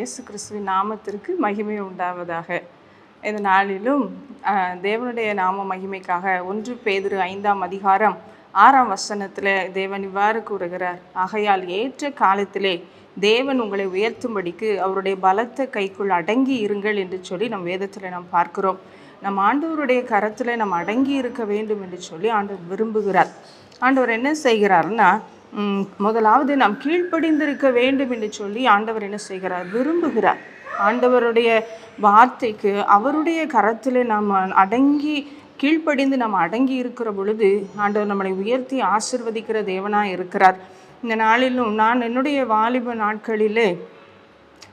இயேசு கிறிஸ்துவின் நாமத்திற்கு மகிமை உண்டாவதாக. இந்த நாளிலும் தேவனுடைய நாம மகிமைக்காக 1 பேதுரு 5ஆம் அதிகாரம் 6ஆம் வசனத்தில் தேவன் இவ்வாறு கூறுகிறார், ஆகையால் ஏற்ற காலத்திலே தேவன் உங்களை உயர்த்தும்படிக்கு அவருடைய பலத்த கைக்குள் அடங்கி இருங்கள் என்று சொல்லி நம் வேதத்தில் நாம் பார்க்கிறோம். நம் ஆண்டவருடைய கரத்தில் நாம் அடங்கி இருக்க வேண்டும் என்று சொல்லி ஆண்டவர் விரும்புகிறார். ஆண்டவர் என்ன செய்கிறார்னா, முதலாவது நாம் கீழ்ப்படிந்திருக்க வேண்டும் என்று சொல்லி ஆண்டவர் என்ன செய்கிறார், விரும்புகிறார். ஆண்டவருடைய வார்த்தைக்கு அவருடைய கரத்தில் நாம் அடங்கி கீழ்ப்படிந்து நாம் அடங்கி இருக்கிற பொழுது ஆண்டவர் நம்மளை உயர்த்தி ஆசீர்வதிக்கிற தேவனாக இருக்கிறார். இந்த நாளிலும் நான் என்னுடைய வாலிப நாட்களிலே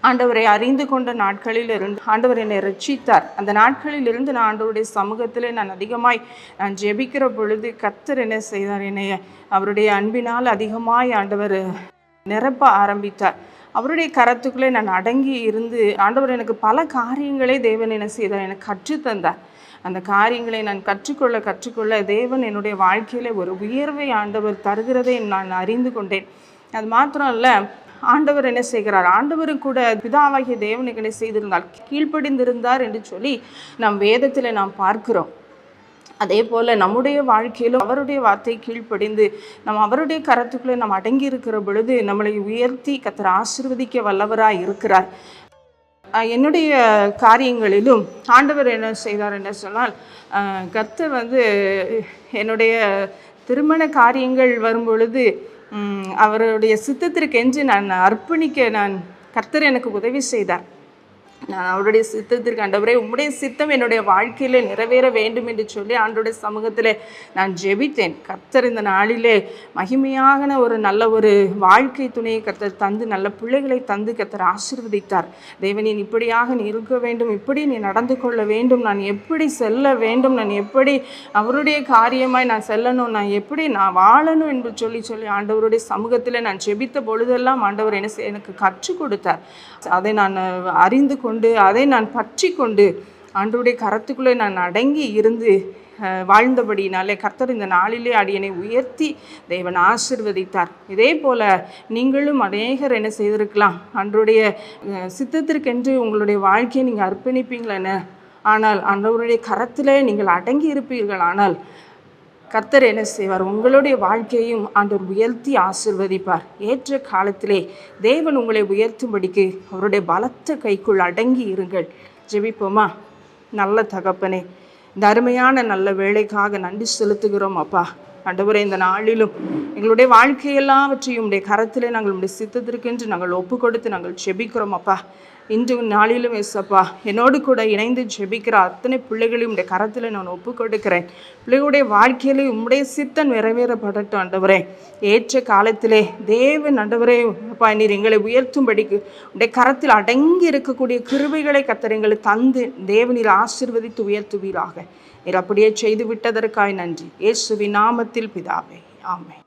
ஆண்டவரை அறிந்து கொண்ட நாட்களில் இருந்து ஆண்டவர் என்னை ரட்சித்தார். அந்த நாட்களில் இருந்து நான் ஆண்டவருடைய சமூகத்தில் நான் அதிகமாய் ஜெபிக்கிற பொழுது கர்த்தர் என்ன செய்தார், என்னை அவருடைய அன்பினால் அதிகமாய் ஆண்டவர் நிரப்ப ஆரம்பித்தார். அவருடைய கரத்துக்குள்ளே நான் அடங்கி இருந்து ஆண்டவர் எனக்கு பல காரியங்களே தேவன் என்ன செய்தார், எனக்கு கற்றுத்தந்தார். அந்த காரியங்களை நான் கற்றுக்கொள்ள தேவன் என்னுடைய வாழ்க்கையில் ஒரு உயர்வை ஆண்டவர் தருகிறதை நான் அறிந்து கொண்டேன். அது மாத்திரம் இல்லை, ஆண்டவர் என்ன செய்கிறார், ஆண்டவரும் கூட பிதாவாகிய தேவனுக்கு என்ன செய்திருந்தால் கீழ்ப்படிந்திருந்தார் என்று சொல்லி நம் வேதத்தில் நாம் பார்க்கிறோம். அதே போல் நம்முடைய வாழ்க்கையிலும் அவருடைய வார்த்தை கீழ்ப்படிந்து அவருடைய கரத்துக்குள்ளே நாம் அடங்கி இருக்கிற பொழுது நம்மளை உயர்த்தி கர்த்தர் ஆசீர்வதிக்க வல்லவராக இருக்கிறார். என்னுடைய காரியங்களிலும் ஆண்டவர் என்ன செய்தார் என்று சொன்னால், கர்த்தர் என்னுடைய திருமண காரியங்கள் வரும்பொழுது அவருடைய சித்தத்திற்கென்று நான் அர்ப்பணிக்க கர்த்தர் எனக்கு உதவி செய்தார். நான் அவருடைய சித்தத்திற்கு, ஆண்டவரே உம்முடைய சித்தம் என்னுடைய வாழ்க்கையில் நிறைவேற வேண்டும் என்று சொல்லி ஆண்டவருடைய சமூகத்தில் நான் ஜெபித்தேன். கர்த்தர் இந்த நாளிலே மகிமையான ஒரு நல்ல ஒரு வாழ்க்கை துணையை கர்த்தர் தந்து நல்ல பிள்ளைகளை தந்து கர்த்தர் ஆசீர்வதித்தார். தேவனின் இப்படியாக நீ இருக்க வேண்டும், இப்படி நீ நடந்து கொள்ள வேண்டும், நான் எப்படி செல்ல வேண்டும், நான் எப்படி அவருடைய காரியமாய் நான் செல்லணும், நான் எப்படி நான் வாழணும் என்று சொல்லி ஆண்டவருடைய சமூகத்தில் நான் ஜெபித்த பொழுதெல்லாம் ஆண்டவர் எனக்கு கற்றுக் கொடுத்தார். அதை நான் அறிந்து கொண்டு அதை நான் பற்றி கொண்டு ஆண்டவருடைய கரத்துக்குள்ளே நான் அடங்கி இருந்து வாழ்ந்தபடினாலே கர்த்தர் இந்த நாளிலே அடியனை உயர்த்தி தேவன் ஆசீர்வதித்தார். இதே போல் நீங்களும் அநேகர் என்ன செய்திருக்கலாம், ஆண்டவருடைய சித்தத்திற்கென்று உங்களுடைய வாழ்க்கையை நீங்கள் அர்ப்பணிப்பீங்களேன்னு, ஆனால் ஆண்டவருடைய கரத்திலே நீங்கள் அடங்கி இருப்பீர்கள். ஆனால் கர்த்தர் என்ன செய்வார், உங்களுடைய வாழ்க்கையையும் ஆண்டவர் உயர்த்தி ஆசீர்வதிப்பார். ஏற்ற காலத்திலே தேவன் உங்களை உயர்த்தும்படிக்கு அவருடைய பலத்த கைக்குள் அடங்கி இருங்கள். ஜெபிப்போமா? நல்ல தகப்பனே, இந்த அருமையான நல்ல வேலைக்காக நன்றி செலுத்துகிறோம் அப்பா. ஆண்டவரே, இந்த நாளிலும் எங்களுடைய வாழ்க்கையெல்லாவற்றையும் உடைய கரத்திலே நாங்கள் உடைய சித்தத்திற்கென்று நாங்கள் ஒப்பு கொடுத்து நாங்கள் ஜெபிக்கிறோம் அப்பா. இன்று நாளிலும் ஏசப்பா, என்னோடு கூட இணைந்து ஜெபிக்கிற அத்தனை பிள்ளைகளையும் உடைய கரத்தில் நான் ஒப்பு கொடுக்கிறேன். பிள்ளைகளுடைய வாழ்க்கையிலே உம்முடைய சித்தம் நிறைவேறப்படட்டும் ஆண்டவரே. ஏற்ற காலத்திலே தேவன் ஆண்டவரே அப்பா, நீர் எங்களை உயர்த்தும்படிக்கு உடைய கரத்தில் அடங்கி இருக்கக்கூடிய கிருபைகளை கர்த்தர் எங்களுக்கு தந்து தேவனில் ஆசீர்வதித்து உயர்த்துவீராக. நீர் அப்படியே செய்து விட்டதற்காய் நன்றி. இயேசுவின் நாமத்தில் பிதாவே, ஆமென்.